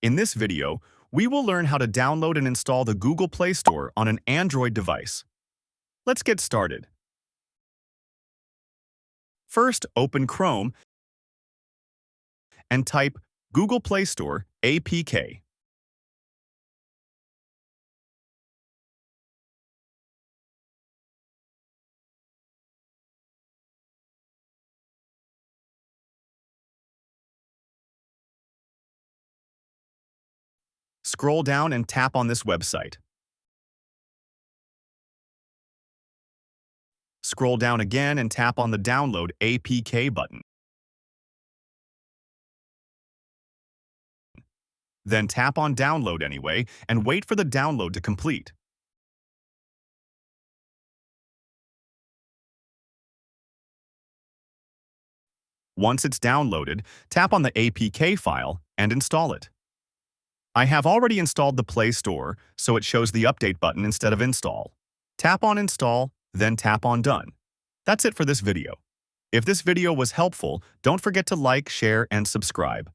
In this video, we will learn how to download and install the Google Play Store on an Android device. Let's get started. First, open Chrome and type Google Play Store APK. Scroll down and tap on this website. Scroll down again and tap on the Download APK button. Then tap on Download anyway and wait for the download to complete. Once it's downloaded, tap on the APK file and install it. I have already installed the Play Store, so it shows the Update button instead of Install. Tap on Install, then tap on Done. That's it for this video. If this video was helpful, don't forget to like, share, and subscribe.